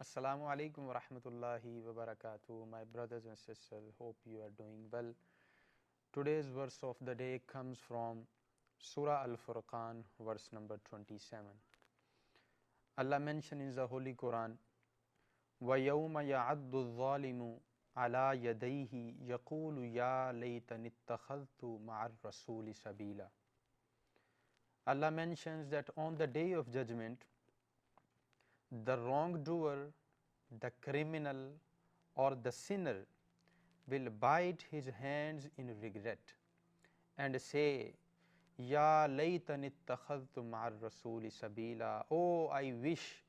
Assalamu alaikum wa rahmatullahi wa barakatuh. My brothers and sisters, hope you are doing well. Today's verse of the day comes from Surah Al Furqan, verse number 27. Allah mentioned in the Holy Quran, وَيَوْمَ يَعَدُّ الظَّالِمُ عَلَى يَدَيْهِ يَقُولُ يَا لَيْتَنِي اتَّخَذْتُ مَعَ الرَّسُولِ سَبِيلًا. Allah mentions that on the day of judgment, the wrongdoer, the criminal, or the sinner will bite his hands in regret and say, Ya laytani ittakhadhtu ma'ar rasuli sabila. Oh, I wish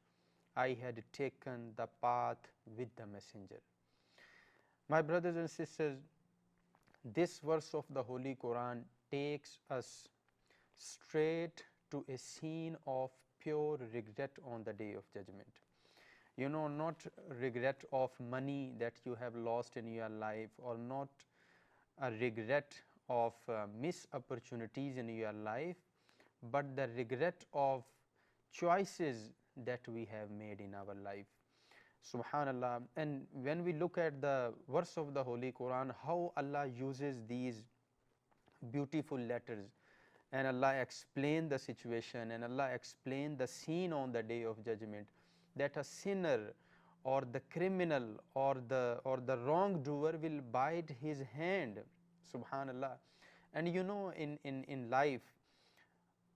I had taken the path with the messenger. My brothers and sisters, this verse of the Holy Quran takes us straight to a scene of pure regret on the day of judgment. You know, not regret of money that you have lost in your life, or not a regret of missed opportunities in your life, but the regret of choices that we have made in our life. Subhanallah. And when we look at the verse of the Holy Quran, how Allah uses these beautiful letters, and Allah explained the situation, and Allah explained the scene on the day of judgment, that a sinner or the criminal or the wrongdoer will bite his hand. Subhanallah. And you know, in life,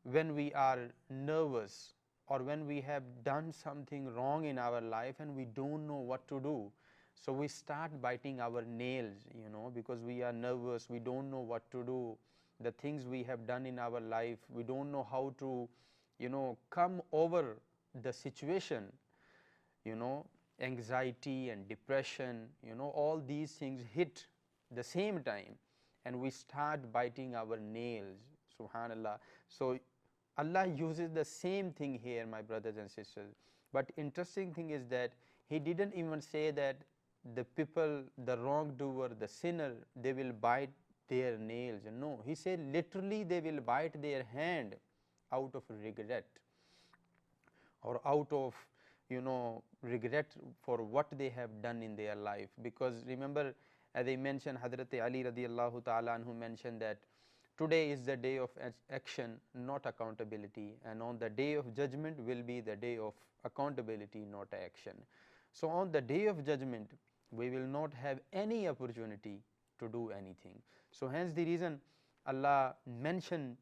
when we are nervous or when we have done something wrong in our life and we don't know what to do, so we start biting our nails, you know, because we are nervous, we don't know what to do. The things we have done in our life, we don't know how to, you know, come over the situation. You know, anxiety and depression, you know, all these things hit the same time, and we start biting our nails. Subhanallah. So Allah uses the same thing here, my brothers and sisters. But interesting thing is that He didn't even say that the people, the wrongdoer, the sinner, they will bite their nails. No, He said literally they will bite their hand out of regret, or out of, you know, regret for what they have done in their life. Because remember, as I mentioned, Hazrat Ali radiallahu ta'ala anhu mentioned that today is the day of action, not accountability, and on the day of judgment will be the day of accountability, not action. So on the day of judgment, we will not have any opportunity to do anything. So hence the reason Allah mentioned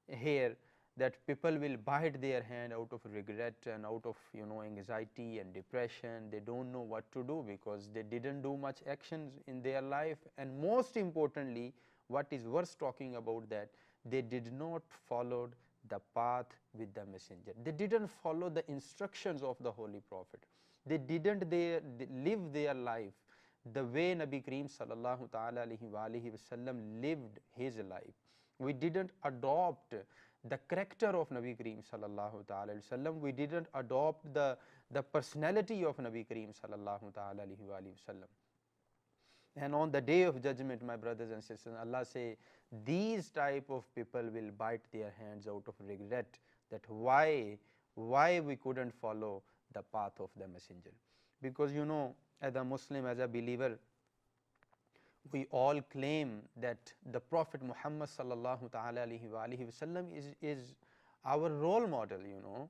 here that people will bite their hand out of regret and out of, you know, anxiety and depression. They don't know what to do because they didn't do much actions in their life. And most importantly, what is worth talking about, that they did not follow the path with the messenger. They didn't follow the instructions of the Holy Prophet. They didn't live their life the way Nabi Kareem sallallahu ta'ala alayhi wa lived his life. We didn't adopt the character of Nabi Kareem sallallahu ta'ala alayhi wa. We didn't adopt the personality of Nabi Kareem sallallahu ta'ala alayhi wa. And on the day of judgment, my brothers and sisters, Allah say these type of people will bite their hands out of regret, that why we couldn't follow the path of the messenger. Because you know, as a Muslim, as a believer, we all claim that the Prophet Muhammad sallallahu ta'ala alayhi wa is our role model, you know.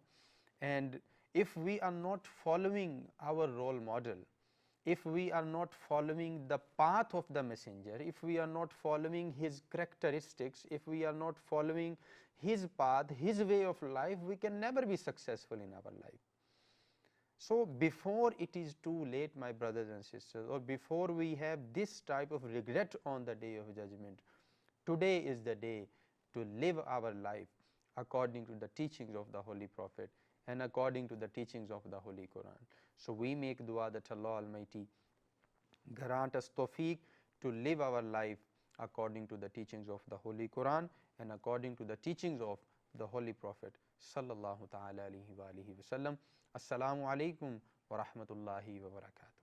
And if we are not following our role model, if we are not following the path of the messenger, if we are not following his characteristics, if we are not following his path, his way of life, we can never be successful in our life. So before it is too late, my brothers and sisters, or before we have this type of regret on the day of judgment, today is the day to live our life according to the teachings of the Holy Prophet and according to the teachings of the Holy Quran. So we make dua that Allah Almighty grant us tawfiq to live our life according to the teachings of the Holy Quran and according to the teachings of the Holy Prophet sallallahu ta'ala alayhi wa alihi wa sallam. Assalamu alaikum wa rahmatullahi wa barakatuh.